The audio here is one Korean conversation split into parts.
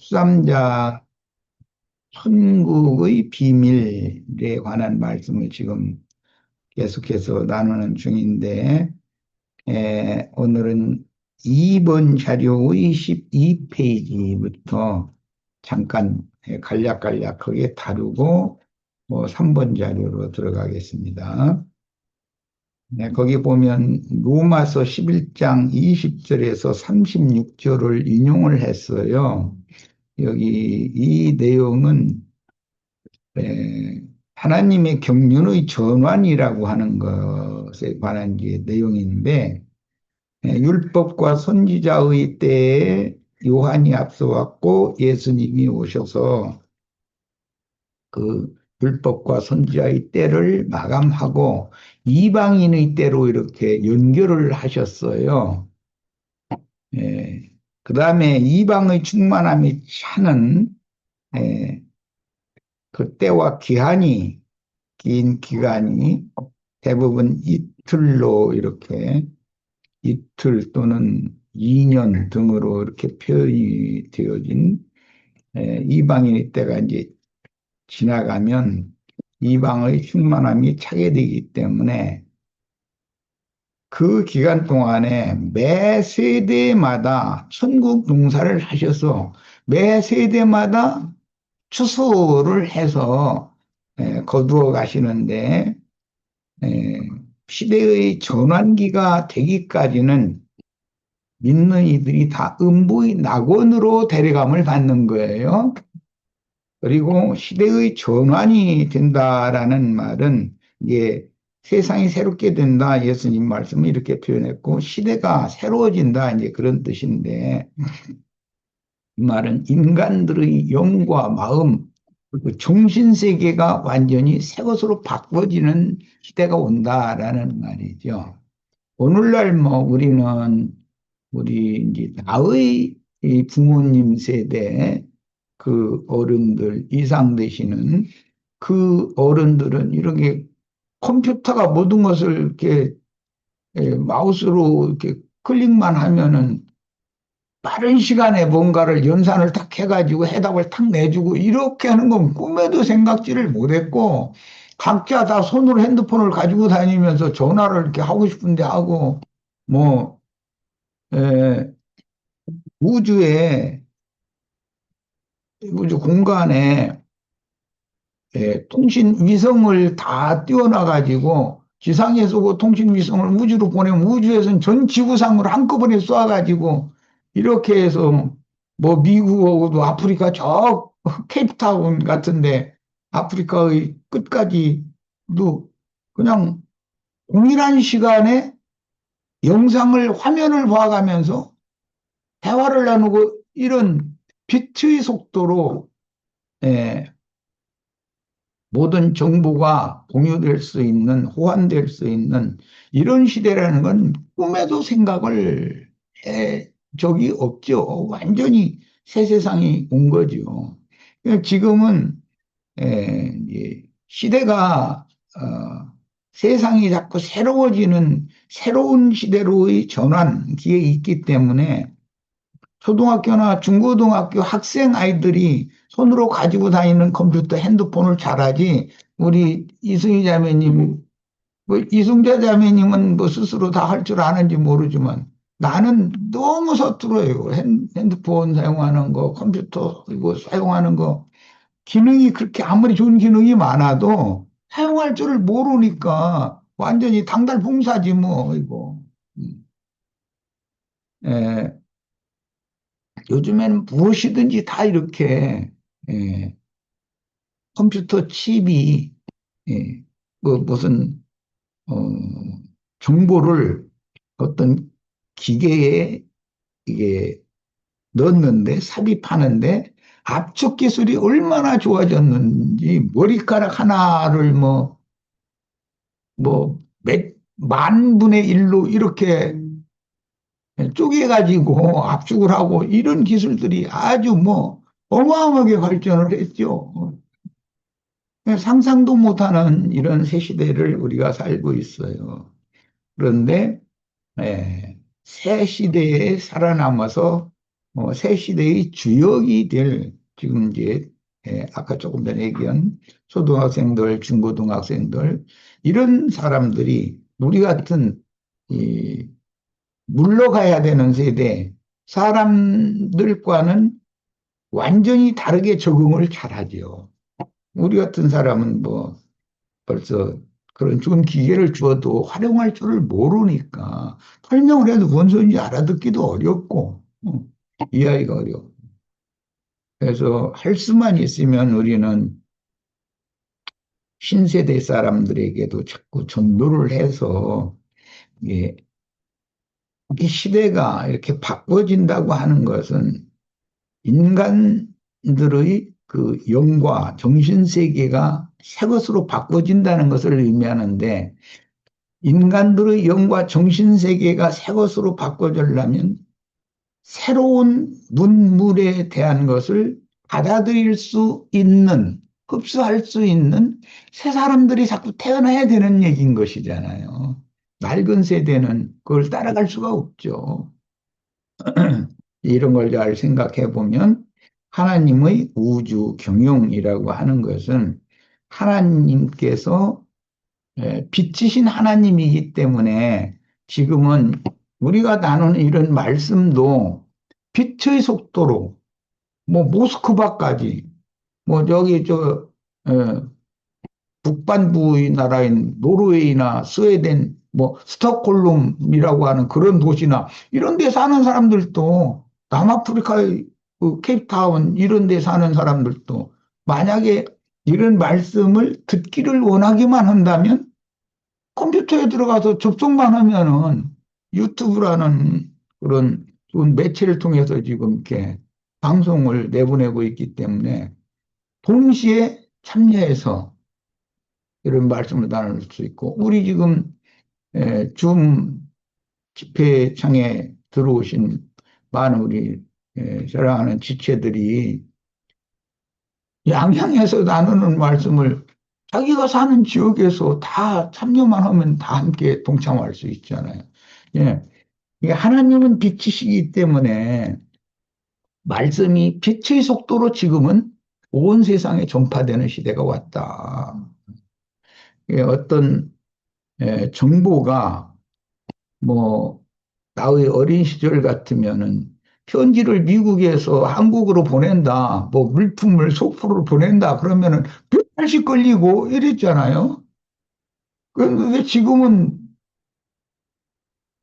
수삼자 천국의 비밀에 관한 말씀을 지금 계속해서 나누는 중인데, 오늘은 2번 자료의 12페이지부터 잠깐 간략간략하게 다루고 3번 자료로 들어가겠습니다. 네, 거기 보면 로마서 11장 20절에서 36절을 인용을 했어요. 여기 이 내용은 하나님의 경륜의 전환이라고 하는 것에 관한 내용인데, 율법과 선지자의 때에 요한이 앞서왔고 예수님이 오셔서 그 율법과 선지자의 때를 마감하고 이방인의 때로 이렇게 연결을 하셨어요. 그 다음에 이방의 충만함이 차는 그 때와 긴 기간이 대부분 이틀로 이렇게 이틀 또는 2년 등으로 이렇게 표현이 되어진 이방인의 때가 이제 지나가면 이방의 충만함이 차게 되기 때문에 그 기간 동안에 매 세대마다 천국 농사를 하셔서 매 세대마다 추수를 해서 거두어 가시는데, 에, 시대의 전환기가 되기까지는 믿는 이들이 다 음부의 낙원으로 데려감을 받는 거예요. 그리고 시대의 전환이 된다라는 말은 이게 세상이 새롭게 된다, 예수님 말씀을 이렇게 표현했고, 시대가 새로워진다, 이제 그런 뜻인데, 이 말은 인간들의 영과 마음, 그 정신세계가 완전히 새 것으로 바꿔지는 시대가 온다라는 말이죠. 오늘날 우리는 우리 이제 나의 이 부모님 세대 그 어른들 이상 되시는 그 어른들은 이렇게 컴퓨터가 모든 것을 이렇게 마우스로 이렇게 클릭만 하면은 빠른 시간에 뭔가를 연산을 탁 해가지고 해답을 탁 내주고 이렇게 하는 건 꿈에도 생각지를 못했고, 각자 다 손으로 핸드폰을 가지고 다니면서 전화를 이렇게 하고 싶은데 하고, 뭐 에, 우주에 우주 공간에 통신 위성을 다 띄워놔가지고 지상에서 그 통신 위성을 우주로 보내면 우주에서는 전 지구상으로 한꺼번에 쏴가지고 이렇게 해서 뭐 미국하고도 아프리카 저 케이프타운 같은데 아프리카의 끝까지도 그냥 동일한 시간에 영상을 화면을 봐가면서 대화를 나누고 이런 빛의 속도로 예, 모든 정보가 공유될 수 있는, 호환될 수 있는 이런 시대라는 건 꿈에도 생각을 해 적이 없죠. 완전히 새 세상이 온 거죠. 그러니까 지금은 시대가 세상이 자꾸 새로워지는 새로운 시대로의 전환기에 있기 때문에 초등학교나 중고등학교 학생 아이들이 손으로 가지고 다니는 컴퓨터, 핸드폰을 잘하지, 우리 이승희 자매님, 이승재 자매님은 스스로 다 할 줄 아는지 모르지만, 나는 너무 서툴어요. 핸드폰 사용하는 거, 컴퓨터 이거 사용하는 거, 기능이 그렇게 아무리 좋은 기능이 많아도 사용할 줄을 모르니까 완전히 당달봉사지 뭐, 이거. 음. 에, 요즘에는 무엇이든지 다 이렇게 예, 컴퓨터 칩이 무슨 어, 정보를 어떤 기계에 이게 넣었는데 삽입하는데 압축 기술이 얼마나 좋아졌는지 머리카락 하나를 몇 만 분의 일로 이렇게 쪼개가지고 압축을 하고 이런 기술들이 아주 어마어마하게 발전을 했죠. 상상도 못하는 이런 새 시대를 우리가 살고 있어요. 그런데 새 시대에 살아남아서 새 시대의 주역이 될 지금 이제 아까 조금 전에 얘기한 초등학생들, 중고등학생들 이런 사람들이 우리 같은 이 물러가야 되는 세대 사람들과는 완전히 다르게 적응을 잘하죠. 우리 같은 사람은 뭐 벌써 그런 좋은 기계를 주어도 활용할 줄을 모르니까 설명을 해도 뭔 소리인지 알아듣기도 어렵고 이해하기가 어려워. 그래서 할 수만 있으면 우리는 신세대 사람들에게도 자꾸 전도를 해서 예, 이 시대가 이렇게 바꿔진다고 하는 것은 인간들의 그 영과 정신세계가 새 것으로 바꿔진다는 것을 의미하는데 인간들의 영과 정신세계가 새 것으로 바꿔지려면 새로운 문물에 대한 것을 받아들일 수 있는, 흡수할 수 있는 새 사람들이 자꾸 태어나야 되는 얘기인 것이잖아요. 낡은 세대는 그걸 따라갈 수가 없죠. 이런 걸 잘 생각해 보면 하나님의 우주 경영이라고 하는 것은 하나님께서 빛이신 하나님이기 때문에 지금은 우리가 나누는 이런 말씀도 빛의 속도로 뭐 모스크바까지 뭐 저기 북반부의 나라인 노르웨이나 스웨덴 뭐 스톡홀름이라고 하는 그런 도시나 이런 데 사는 사람들도 남아프리카의 그 케이프타운 이런 데 사는 사람들도 만약에 이런 말씀을 듣기를 원하기만 한다면 컴퓨터에 들어가서 접속만 하면은 유튜브라는 그런 좋은 매체를 통해서 지금 이렇게 방송을 내보내고 있기 때문에 동시에 참여해서 이런 말씀을 나눌 수 있고 우리 지금 줌 집회창에 들어오신 많은 우리 사랑하는 지체들이 양양에서 나누는 말씀을 자기가 사는 지역에서 다 참여만 하면 다 함께 동참할 수 있잖아요. 예. 이게 하나님은 빛이시기 때문에 말씀이 빛의 속도로 지금은 온 세상에 전파되는 시대가 왔다. 어떤 정보가 뭐 나의 어린 시절 같으면은 편지를 미국에서 한국으로 보낸다, 뭐 물품을 속보를 보낸다 그러면은 몇 달씩 걸리고 이랬잖아요. 그런데 지금은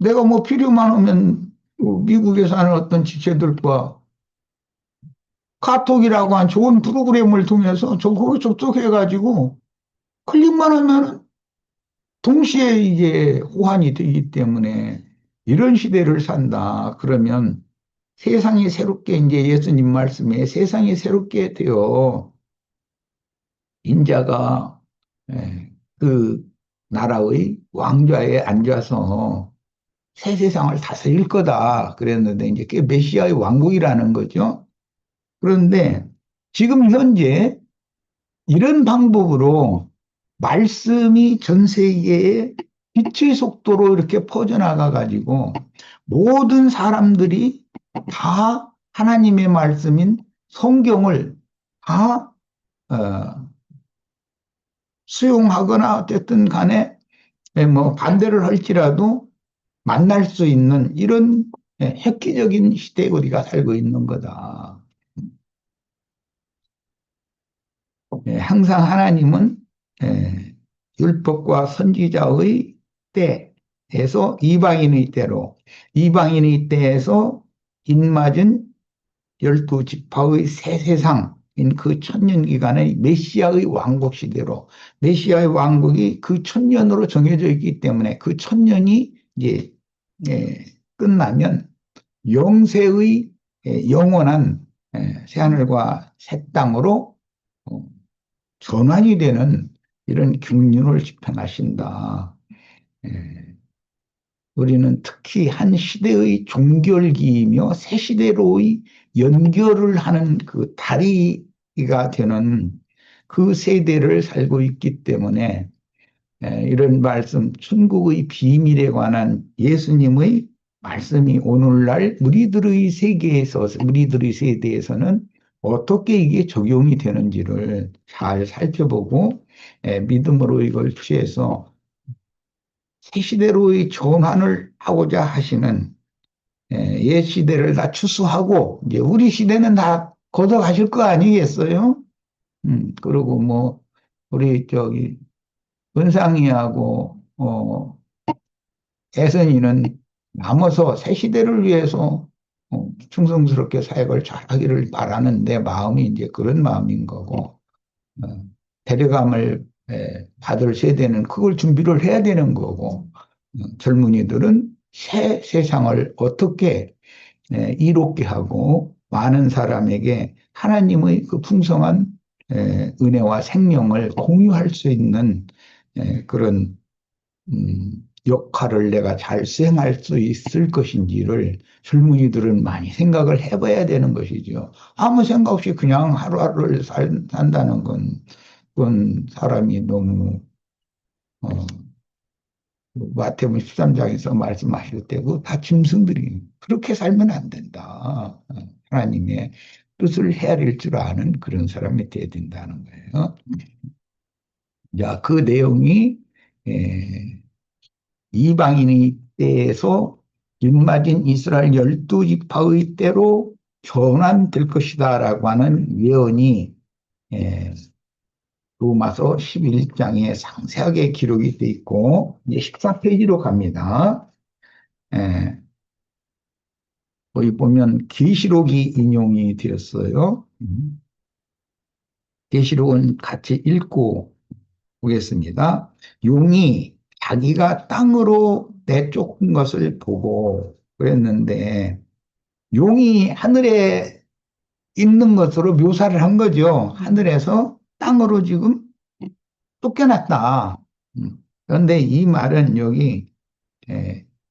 내가 뭐 필요만 하면 미국에 사는 어떤 지체들과 카톡이라고 한 좋은 프로그램을 통해서 그거 접속해가지고 클릭만 하면 동시에 이게 호환이 되기 때문에 이런 시대를 산다. 그러면 세상이 새롭게 이제 예수님 말씀에 세상이 새롭게 되어 인자가 그 나라의 왕좌에 앉아서 새 세상을 다스릴 거다. 그랬는데 이제 그게 메시아의 왕국이라는 거죠. 그런데 지금 현재 이런 방법으로 말씀이 전 세계에 빛의 속도로 이렇게 퍼져나가 가지고 모든 사람들이 다 하나님의 말씀인 성경을 다 수용하거나 어쨌든 간에 뭐 반대를 할지라도 만날 수 있는 이런 획기적인 시대에 우리가 살고 있는 거다. 항상 하나님은 율법과 선지자의 때에서 이방인의 때로 이방인의 때에서 인맞은 열두 지파의 새 세상인 그 천년 기간의 메시아의 왕국 시대로 메시아의 왕국이 그 천년으로 정해져 있기 때문에 그 천년이 이제 끝나면 영세의 영원한 새하늘과 새 땅으로 어, 전환이 되는 이런 경륜을 집행하신다. 예, 우리는 특히 한 시대의 종결기이며 새 시대로의 연결을 하는 그 다리가 되는 그 세대를 살고 있기 때문에 이런 말씀, 천국의 비밀에 관한 예수님의 말씀이 오늘날 우리들의 세계에서, 우리들의 세대에서는 어떻게 이게 적용이 되는지를 잘 살펴보고 믿음으로 이걸 취해서 새 시대로의 전환을 하고자 하시는 옛 시대를 다 추수하고 이제 우리 시대는 다 걷어가실 거 아니겠어요? 그리고 뭐 우리 저기 은상이하고 애선이는 남아서 새 시대를 위해서 충성스럽게 사역을 잘하기를 바라는 내 마음이 이제 그런 마음인 거고 어, 데려감을 받을 세대는 그걸 준비를 해야 되는 거고 젊은이들은 새 세상을 어떻게 이롭게 하고 많은 사람에게 하나님의 그 풍성한 은혜와 생명을 공유할 수 있는 그런 역할을 내가 잘 수행할 수 있을 것인지를 젊은이들은 많이 생각을 해봐야 되는 것이죠. 아무 생각 없이 그냥 하루하루를 산다는 건 그건 사람이 너무 어, 마태복음 13장에서 말씀하실 때 그 다 짐승들이 그렇게 살면 안 된다. 하나님의 뜻을 헤아릴 줄 아는 그런 사람이 돼야 된다는 거예요. 자, 그 내용이 에, 이방인의 때에서 입맞은 이스라엘 12지파의 때로 전환될 것이다라고 하는 예언이 에, 로마서 11장에 상세하게 기록이 돼 있고 이제 14페이지로 갑니다. 에, 거기 보면 계시록이 인용이 되었어요. 계시록은 같이 읽고 보겠습니다. 용이 자기가 땅으로 내쫓은 것을 보고 그랬는데 용이 하늘에 있는 것으로 묘사를 한 거죠. 하늘에서 땅으로 지금 쫓겨났다. 그런데 이 말은 여기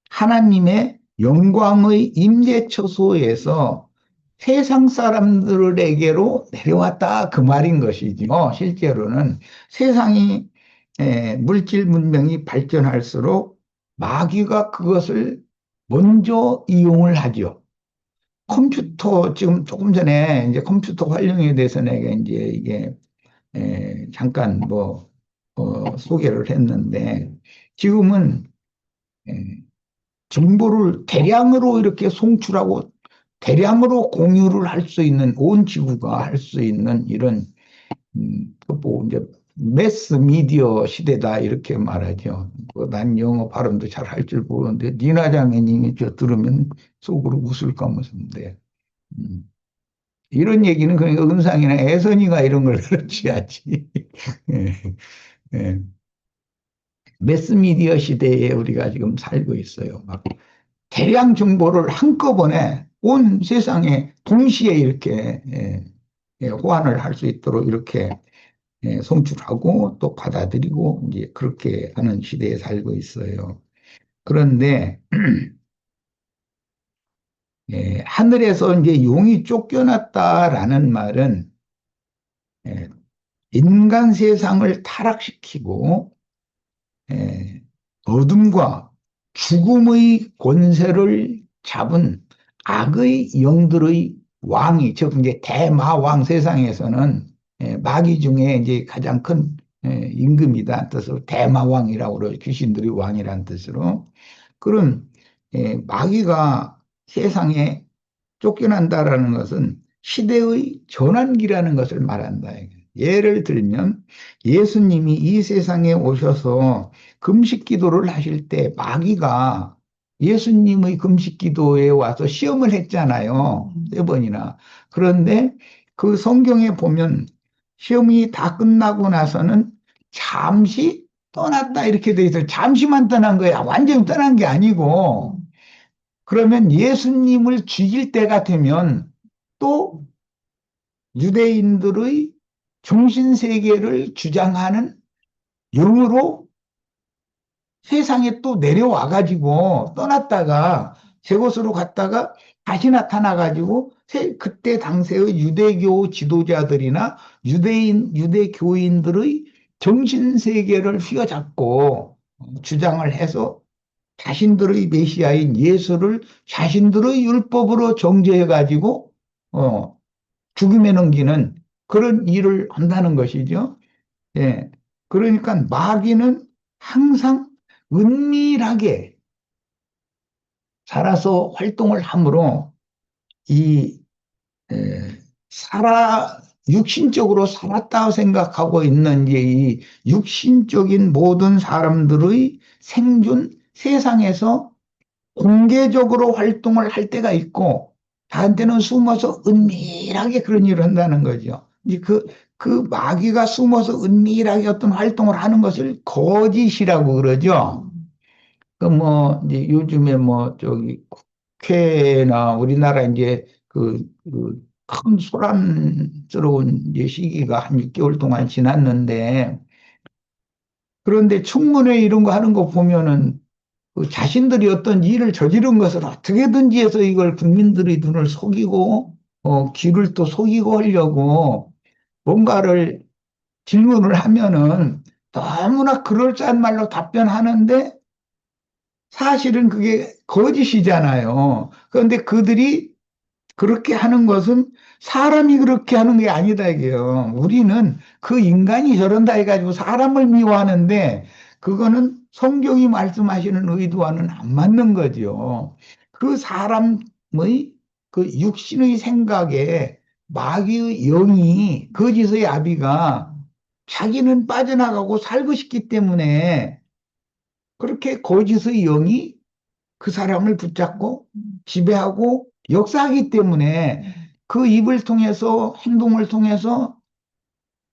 하나님의 영광의 임재처소에서 세상 사람들에게로 내려왔다 그 말인 것이죠. 실제로는 세상이 물질 문명이 발전할수록 마귀가 그것을 먼저 이용을 하죠. 컴퓨터 지금 조금 전에 이제 컴퓨터 활용에 대해서 내가 이제 이게 잠깐 뭐 소개를 했는데 지금은 에, 정보를 대량으로 이렇게 송출하고 대량으로 공유를 할 수 있는 온 지구가 할 수 있는 이런 뭐 이제 매스 미디어 시대다 이렇게 말하죠. 난 영어 발음도 잘 할 줄 모르는데 니나 자매님이 저 들으면 속으로 웃을까 무슨데 이런 얘기는 그러니까 은상이나 애선이가 이런 걸 그렇지야지. 예, 예. 매스미디어 시대에 우리가 지금 살고 있어요. 막 대량 정보를 한꺼번에 온 세상에 동시에 이렇게 호환을 할 수 있도록 이렇게 송출하고 또 받아들이고 이제 그렇게 하는 시대에 살고 있어요. 그런데 하늘에서 이제 용이 쫓겨났다라는 말은 예, 인간 세상을 타락시키고 어둠과 죽음의 권세를 잡은 악의 영들의 왕이, 즉 이제 대마왕 세상에서는 마귀 중에 이제 가장 큰 임금이다 뜻으로 대마왕이라고 그러죠. 귀신들이 왕이라는 뜻으로. 그런 마귀가 세상에 쫓겨난다라는 것은 시대의 전환기라는 것을 말한다. 예를 들면 예수님이 이 세상에 오셔서 금식 기도를 하실 때 마귀가 예수님의 금식 기도에 와서 시험을 했잖아요. 세 번이나. 그런데 그 성경에 보면 시험이 다 끝나고 나서는 잠시 떠났다 이렇게 돼 있어요. 잠시만 떠난 거야. 완전히 떠난 게 아니고. 그러면 예수님을 죽일 때가 되면 또 유대인들의 정신세계를 주장하는 영으로 세상에 또 내려와가지고 떠났다가 제 곳으로 갔다가 다시 나타나가지고 그때 당시의 유대교 지도자들이나 유대교인들의 정신세계를 휘어잡고 주장을 해서 자신들의 메시아인 예수를 자신들의 율법으로 정죄해가지고 죽임에 넘기는 그런 일을 한다는 것이죠. 예. 그러니까 마귀는 항상 은밀하게 살아서 활동을 하므로 이 에, 살아 육신적으로 살았다고 생각하고 있는 이제 이 육신적인 모든 사람들의 생존 세상에서 공개적으로 활동을 할 때가 있고 저한테는 숨어서 은밀하게 그런 일을 한다는 거죠. 이제 그 마귀가 숨어서 은밀하게 어떤 활동을 하는 것을 거짓이라고 그러죠. 그 뭐 이제 요즘에 뭐 저기 국회나 우리나라 이제 큰 소란스러운 이제 시기가 한 6개월 동안 지났는데 그런데 청문회 이런 거 하는 거 보면은 그 자신들이 어떤 일을 저지른 것을 어떻게든지 해서 이걸 국민들의 눈을 속이고 귀를 또 속이고 하려고 뭔가를 질문을 하면은 너무나 그럴싸한 말로 답변하는데 사실은 그게 거짓이잖아요. 그런데 그들이 그렇게 하는 것은 사람이 그렇게 하는 게 아니다 이게요. 우리는 그 인간이 저런다 해가지고 사람을 미워하는데 그거는 성경이 말씀하시는 의도와는 안 맞는 거죠. 그 사람의 그 육신의 생각에 마귀의 영이 거짓의 아비가 자기는 빠져나가고 살고 싶기 때문에 그렇게 거짓의 영이 그 사람을 붙잡고 지배하고 역사하기 때문에 그 입을 통해서 행동을 통해서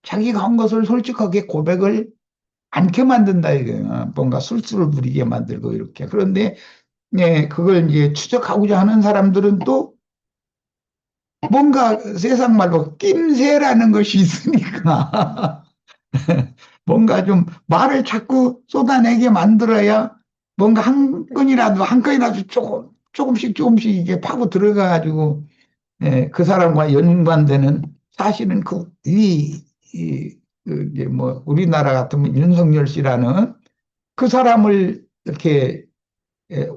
자기가 한 것을 솔직하게 고백을 않게 만든다 이거예요. 뭔가 술수를 부리게 만들고 이렇게. 그런데 네, 그걸 이제 추적하고자 하는 사람들은 또 뭔가 세상 말로 낌새라는 것이 있으니까 뭔가 좀 말을 자꾸 쏟아내게 만들어야 뭔가 한 건이라도 조금씩 이게 파고 들어가가지고 그 사람과 연관되는 사실은 이제 뭐 우리나라 같으면 윤석열 씨라는 그 사람을 이렇게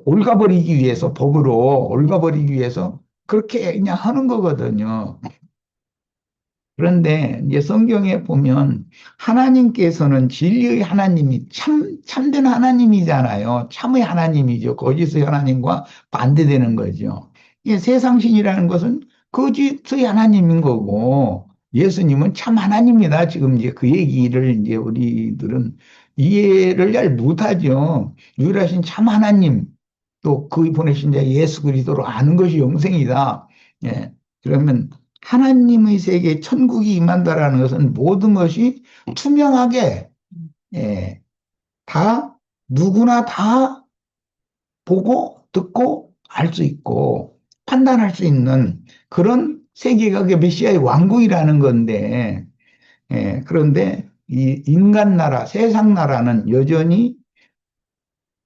올가버리기 위해서 법으로 올가버리기 위해서 그렇게 그냥 하는 거거든요. 그런데 이제 성경에 보면 하나님께서는 진리의 하나님이 참된 하나님이잖아요. 참의 하나님이죠. 거짓의 하나님과 반대되는 거죠. 이 세상신이라는 것은 거짓의 하나님인 거고 예수님은 참 하나님이다. 지금 이제 그 얘기를 이제 우리들은 이해를 잘 못하죠. 유일하신 참 하나님 또 그 보내신 자 예수 그리스도로 아는 것이 영생이다. 예. 그러면 하나님의 세계 천국이 임한다라는 것은 모든 것이 투명하게 예, 다 누구나 다 보고 듣고 알 수 있고 판단할 수 있는 그런 세계가 그 메시아의 왕국이라는 건데 그런데 이 인간 나라 세상 나라는 여전히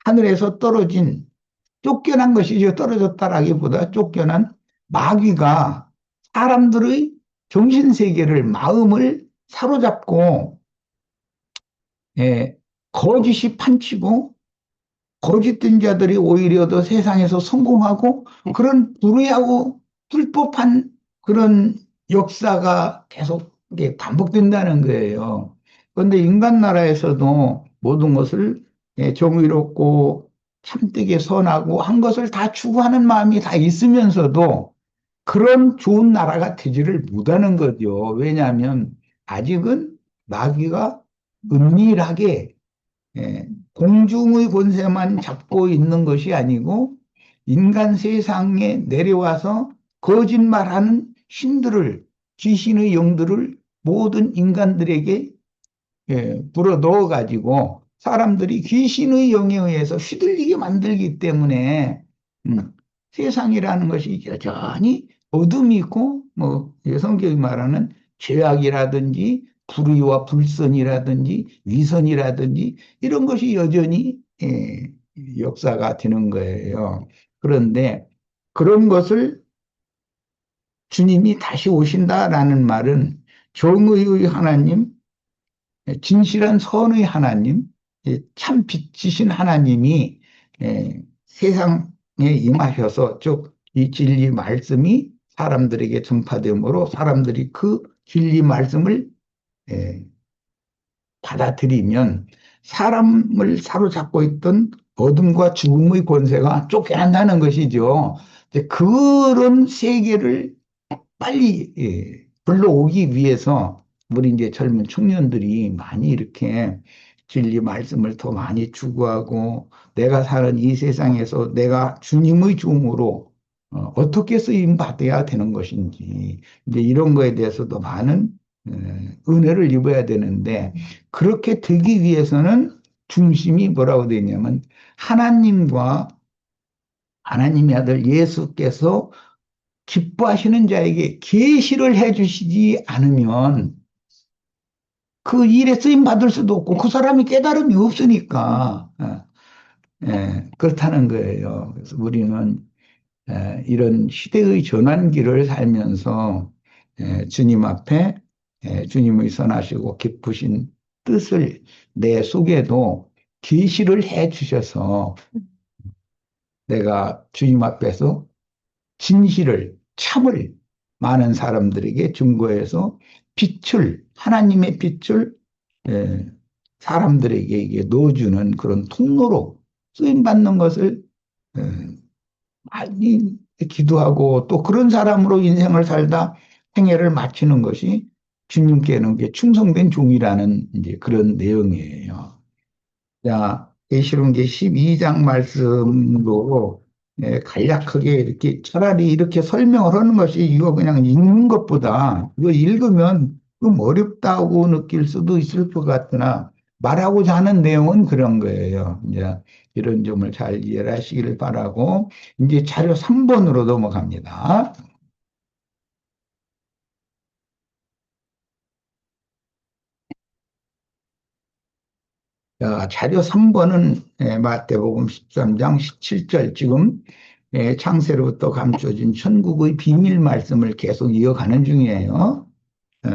하늘에서 떨어진 쫓겨난 것이죠. 떨어졌다라기보다 쫓겨난 마귀가 사람들의 정신세계를, 마음을 사로잡고, 예, 거짓이 판치고, 거짓된 자들이 오히려 더 세상에서 성공하고, 그런 불의하고 불법한 그런 역사가 계속 이게 반복된다는 거예요. 그런데 인간 나라에서도 모든 것을 정의롭고 참되게 선하고 한 것을 다 추구하는 마음이 다 있으면서도 그런 좋은 나라가 되지를 못하는 거죠. 왜냐하면 아직은 마귀가 은밀하게 공중의 권세만 잡고 있는 것이 아니고 인간 세상에 내려와서 거짓말하는 신들을 귀신의 영들을 모든 인간들에게 불어 넣어 가지고 사람들이 귀신의 영에 의해서 휘둘리게 만들기 때문에 음, 세상이라는 것이 여전히 어둠이 있고 뭐 성경이 말하는 죄악이라든지 불의와 불선이라든지 위선이라든지 이런 것이 여전히 역사가 되는 거예요. 그런데 그런 것을 주님이 다시 오신다라는 말은 정의의 하나님, 진실한 선의 하나님, 참 빛이신 하나님이 세상에 임하셔서 즉 이 진리 말씀이 사람들에게 전파되므로 사람들이 그 진리 말씀을 예, 받아들이면 사람을 사로잡고 있던 어둠과 죽음의 권세가 쫓겨난다는 것이죠. 이제 그런 세계를 빨리 불러오기 위해서 우리 이제 젊은 청년들이 많이 이렇게 진리 말씀을 더 많이 추구하고 내가 사는 이 세상에서 내가 주님의 종으로 어떻게 쓰임 받아야 되는 것인지 이제 이런 거에 대해서도 많은 은혜를 입어야 되는데 그렇게 되기 위해서는 중심이 뭐라고 되냐면 하나님과 하나님의 아들 예수께서 기뻐하시는 자에게 계시를 해 주시지 않으면 그 일에 쓰임 받을 수도 없고 그 사람이 깨달음이 없으니까 그렇다는 거예요. 그래서 우리는 이런 시대의 전환기를 살면서 주님 앞에 주님의 선하시고 기쁘신 뜻을 내 속에도 계시를 해 주셔서 내가 주님 앞에서 진실을, 참을 많은 사람들에게 증거해서 빛을, 하나님의 빛을 예, 사람들에게 이게 넣어주는 그런 통로로 쓰임받는 것을 예, 많이 기도하고 또 그런 사람으로 인생을 살다 생애를 마치는 것이 주님께는 이게 충성된 종이라는 이제 그런 내용이에요. 자, 계시록기 12장 말씀도 간략하게 이렇게 차라리 이렇게 설명을 하는 것이 이거 그냥 읽는 것보다 이거 읽으면 좀 어렵다고 느낄 수도 있을 것 같으나 말하고자 하는 내용은 그런 거예요. 이제 이런 점을 잘 이해를 하시기를 바라고 이제 자료 3번으로 넘어갑니다. 자, 자료 3번은 마태복음 13장 17절 지금 창세로부터 감춰진 천국의 비밀 말씀을 계속 이어가는 중이에요. 어,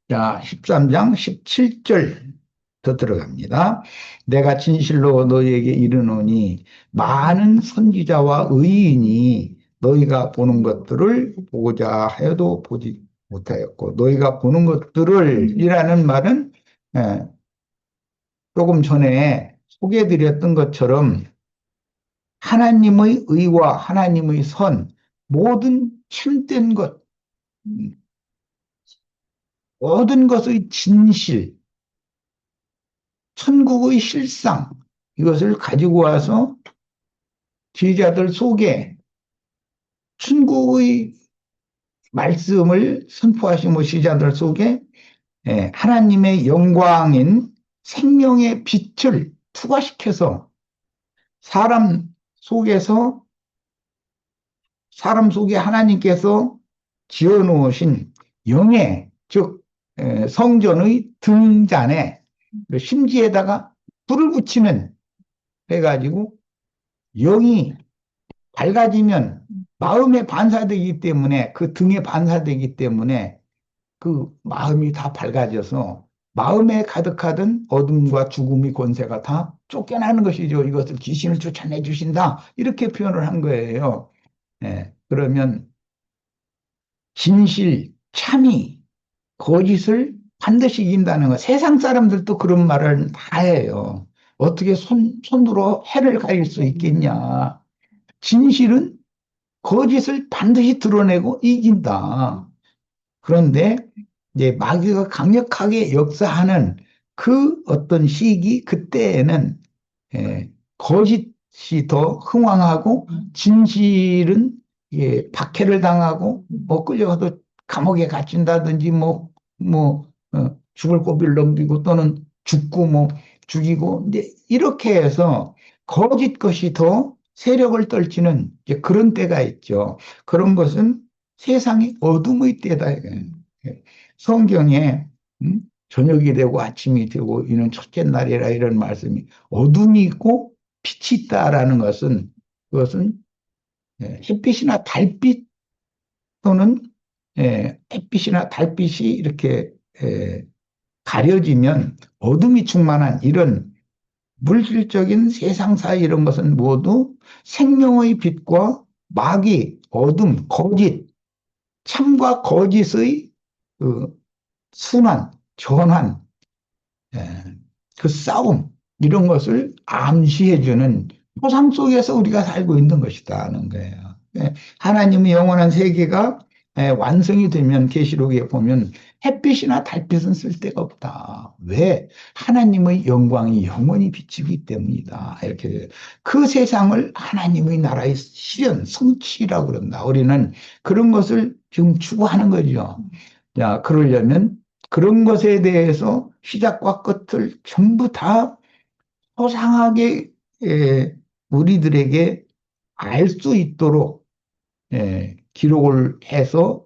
자, 13장 17절 더 들어갑니다. 내가 진실로 너희에게 이르노니 많은 선지자와 의인이 너희가 보는 것들을 보고자 하여도 보지 못하였고 너희가 보는 것들을 이라는 말은 예, 조금 전에 소개해드렸던 것처럼 하나님의 의와 하나님의 선, 모든 참된 것, 모든 것의 진실, 천국의 실상, 이것을 가지고 와서 제자들 속에 천국의 말씀을 선포하시고 제자들 속에 하나님의 영광인 생명의 빛을 투과시켜서 사람 속에서 사람 속에 하나님께서 지어놓으신 영의 즉 성전의 등잔에 심지에다가 불을 붙이면 해가지고 영이 밝아지면 마음에 반사되기 때문에 그 등에 반사되기 때문에 그 마음이 다 밝아져서 마음에 가득하던 어둠과 죽음의 권세가 다 쫓겨나는 것이죠. 이것을 귀신을 쫓아내 주신다. 이렇게 표현을 한 거예요. 그러면 진실, 참이, 거짓을 반드시 이긴다는 거. 세상 사람들도 그런 말을 다 해요. 어떻게 손으로 해를 가릴 수 있겠냐. 진실은 거짓을 반드시 드러내고 이긴다. 그런데 이제 마귀가 강력하게 역사하는 그 어떤 시기, 그때에는 거짓이 더 흥왕하고 진실은 박해를 당하고 뭐 끌려가도 감옥에 갇힌다든지 죽을 고비를 넘기고 또는 죽고 뭐 죽이고 이제 이렇게 해서 거짓 것이 더 세력을 떨치는 이제 그런 때가 있죠. 그런 것은 세상의 어둠의 때다. 성경에 저녁이 되고 아침이 되고 이는 첫째 날이라 이런 말씀이 어둠이 있고 빛이 있다라는 것은 그것은 햇빛이나 달빛 또는 햇빛이나 달빛이 이렇게 가려지면 어둠이 충만한 이런 물질적인 세상사 이런 것은 모두 생명의 빛과 마귀, 어둠, 거짓, 참과 거짓의 그 순환, 전환, 예, 그 싸움, 이런 것을 암시해주는 포상 속에서 우리가 살고 있는 것이다 하는 거예요. 예, 하나님의 영원한 세계가 완성이 되면 계시록에 보면 햇빛이나 달빛은 쓸데가 없다. 왜? 하나님의 영광이 영원히 비치기 때문이다. 이렇게 돼요. 그 세상을 하나님의 나라의 실현, 성취라고 그런다. 우리는 그런 것을 지금 추구하는 거죠. 자, 그러려면 그런 것에 대해서 시작과 끝을 전부 다 소상하게 우리들에게 알 수 있도록 기록을 해서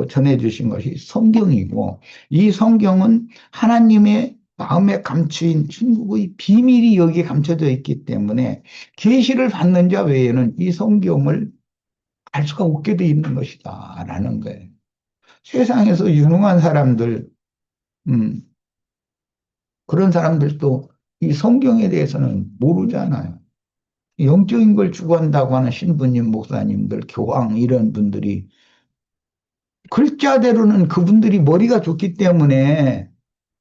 전해주신 것이 성경이고, 이 성경은 하나님의 마음에 감추인 천국의 비밀이 여기에 감춰져 있기 때문에 계시를 받는 자 외에는 이 성경을 알 수가 없게 돼 있는 것이다 라는 거예요. 세상에서 유능한 사람들, 음, 그런 사람들도 이 성경에 대해서는 모르잖아요. 영적인 걸 추구한다고 하는 신부님, 목사님들, 교황 이런 분들이 글자대로는 그분들이 머리가 좋기 때문에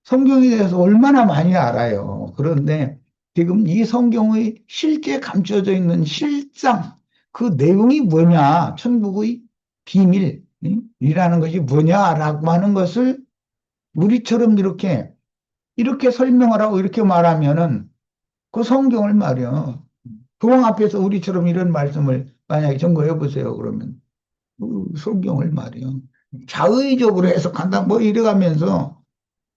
성경에 대해서 얼마나 많이 알아요. 그런데 지금 이 성경의 실제 감춰져 있는 실상, 그 내용이 뭐냐, 천국의 비밀이라는 것이 뭐냐라고 하는 것을 우리처럼 이렇게 설명을 하고 이렇게 말하면은 그 성경을 말이요. 교황 앞에서 우리처럼 이런 말씀을 만약에 전거해 보세요. 그러면 그 성경을 말이요. 자의적으로 해석한다 뭐 이래가면서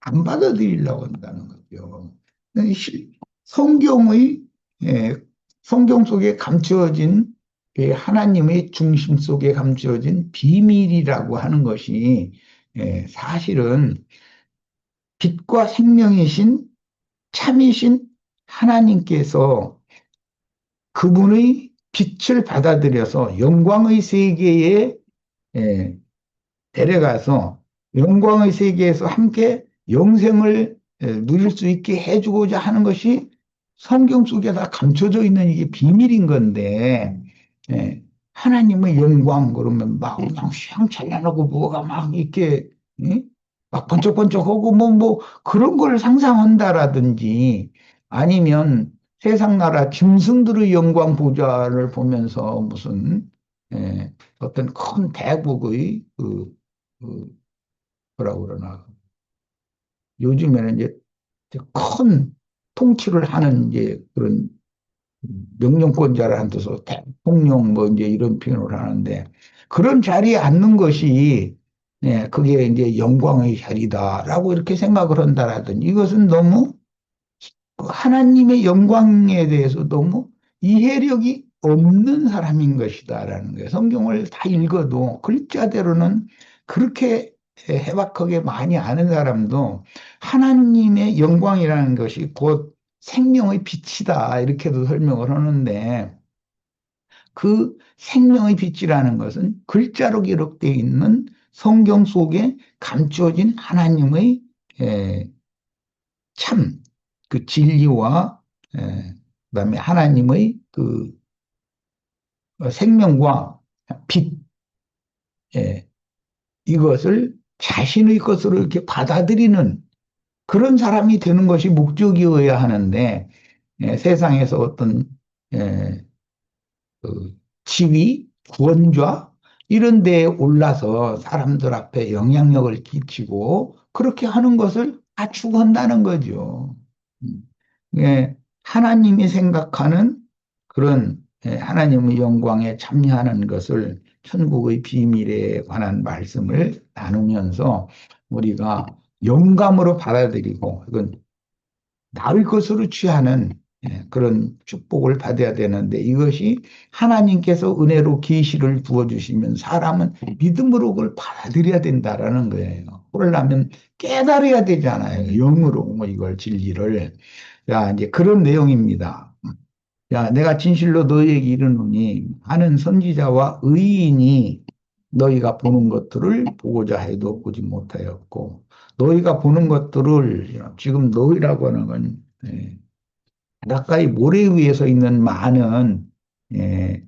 안 받아들이려고 한다는 거죠. 성경의 예, 성경 속에 감추어진 하나님의 중심 속에 감추어진 비밀이라고 하는 것이 사실은 빛과 생명이신 참이신 하나님께서 그분의 빛을 받아들여서 영광의 세계에 예, 데려가서 영광의 세계에서 함께 영생을 누릴 수 있게 해주고자 하는 것이 성경 속에 다 감춰져 있는 이게 비밀인 건데, 예, 하나님의 영광 그러면 막 그냥 휘황찬란하고 뭐가 막 이렇게 예? 막 번쩍번쩍하고 뭐 그런 걸 상상한다라든지 아니면 세상 나라 짐승들의 영광 보좌를 보면서 무슨 어떤 큰 대국의 그 뭐라고 그러나 요즘에는 이제 큰 통치를 하는 이제 그런 명령권자라는 뜻으로 대통령 뭐 이제 이런 표현을 하는데 그런 자리에 앉는 것이 그게 이제 영광의 자리다라고 이렇게 생각을 한다라든 이것은 너무 하나님의 영광에 대해서 너무 이해력이 없는 사람인 것이다라는 거예요. 성경을 다 읽어도 글자대로는 그렇게 해박하게 많이 아는 사람도 하나님의 영광이라는 것이 곧 생명의 빛이다 이렇게도 설명을 하는데 그 생명의 빛이라는 것은 글자로 기록되어 있는 성경 속에 감추어진 하나님의 참, 그 진리와, 그다음에 하나님의 그 생명과 빛, 이것을 자신의 것으로 이렇게 받아들이는 그런 사람이 되는 것이 목적이어야 하는데, 세상에서 어떤, 예, 그 지위, 권좌, 이런 데에 올라서 사람들 앞에 영향력을 끼치고, 그렇게 하는 것을 다 추구한다는 거죠. 음. 하나님이 생각하는 그런 하나님의 영광에 참여하는 것을 천국의 비밀에 관한 말씀을 나누면서 우리가 영감으로 받아들이고 이건 나의 것으로 취하는 그런 축복을 받아야 되는데 이것이 하나님께서 은혜로 계시를 부어주시면 사람은 믿음으로 그걸 받아들여야 된다라는 거예요. 그러려면 깨달아야 되잖아요. 영으로 뭐 이걸 진리를. 자, 이제 그런 내용입니다. 야, 내가 진실로 너희에게 이르노니 하는 선지자와 의인이 너희가 보는 것들을 보고자 해도 보지 못하였고 너희가 보는 것들을 지금 너희라고 하는 건 바닷가의 모래 위에서 있는 많은 예,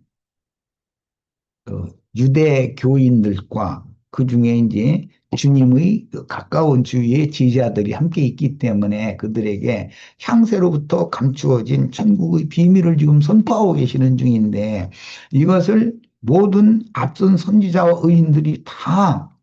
그 유대 교인들과 그 중에 이제 주님의 그 가까운 주위에 지지자들이 함께 있기 때문에 그들에게 향세로부터 감추어진 천국의 비밀을 지금 선포하고 계시는 중인데 이것을 모든 앞선 선지자와 의인들이 다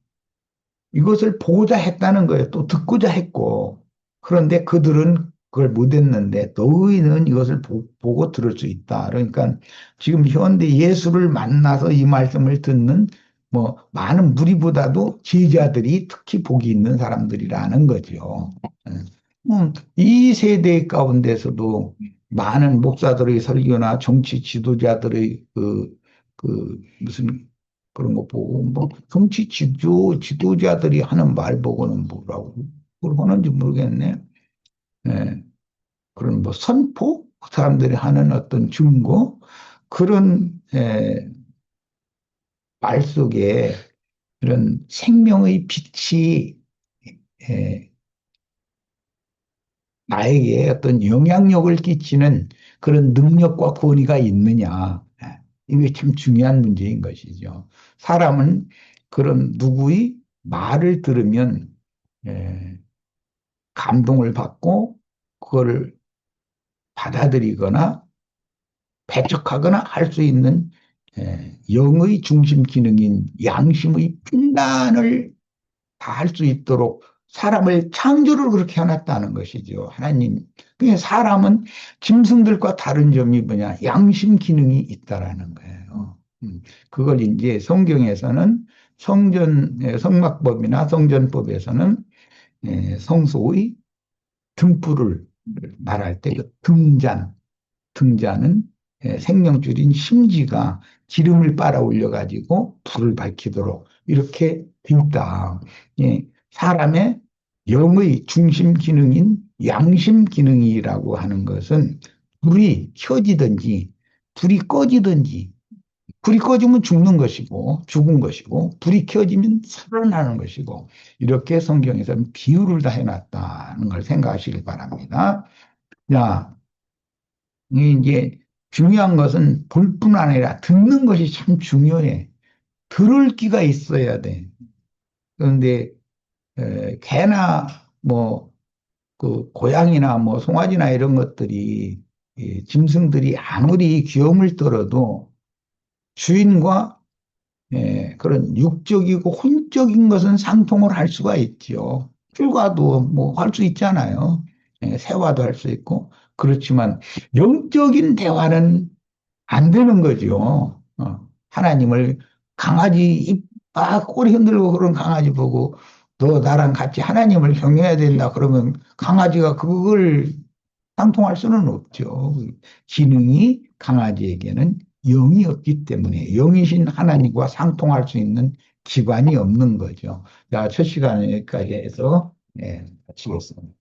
이것을 보고자 했다는 거예요. 또 듣고자 했고. 그런데 그들은 그걸 못했는데 너희는 이것을 보고 들을 수 있다. 그러니까 지금 현대 예수를 만나서 이 말씀을 듣는 뭐 많은 무리보다도 제자들이 특히 복이 있는 사람들이라는 거죠. 이 세대 가운데서도 많은 목사들의 설교나 정치 지도자들의 무슨 그런 거 보고 뭐 정치 지도자들이 하는 말 보고는 뭐라고 그걸 하는지 모르겠네. 예, 그런 뭐 선포 그 사람들이 하는 어떤 증거 그런 말 속에 그런 생명의 빛이 예, 나에게 어떤 영향력을 끼치는 그런 능력과 권위가 있느냐. 이게 참 중요한 문제인 것이죠. 사람은 그런 누구의 말을 들으면 예, 감동을 받고 그거를 받아들이거나 배척하거나 할 수 있는 영의 중심 기능인 양심의 판단을 다 할 수 있도록 사람을 창조를 그렇게 해놨다는 것이죠. 하나님. 그러니까 사람은 짐승들과 다른 점이 뭐냐? 양심 기능이 있다라는 거예요. 그걸 이제 성경에서는 성막법이나 성전법에서는 성소의 등불을 말할 때 그 등잔은 생명줄인 심지가 기름을 빨아 올려가지고 불을 밝히도록 이렇게 되었다. 예, 사람의 영의 중심 기능인 양심 기능이라고 하는 것은 불이 켜지든지 불이 꺼지든지 불이 꺼지면 죽는 것이고 죽은 것이고 불이 켜지면 살아나는 것이고 이렇게 성경에서는 비유를 다 해놨다는 걸 생각하시기 바랍니다. 자, 이제 중요한 것은 볼 뿐 아니라 듣는 것이 참 중요해. 들을 귀가 있어야 돼. 그런데 개나 뭐 그 고양이나 뭐 송아지나 이런 것들이 짐승들이 아무리 귀염을 떨어도 주인과 그런 육적이고 혼적인 것은 상통을 할 수가 있죠. 풀과도 뭐 할 수 있잖아요. 새와도 할 수 있고. 그렇지만 영적인 대화는 안 되는 거죠. 하나님을 강아지 꼬리 흔들고 그런 강아지 보고 너 나랑 같이 하나님을 경외해야 된다 그러면 강아지가 그걸 상통할 수는 없죠. 기능이 강아지에게는 영이 없기 때문에 영이신 하나님과 상통할 수 있는 기반이 없는 거죠. 자, 첫 시간에 여기까지 해서 마치겠습니다.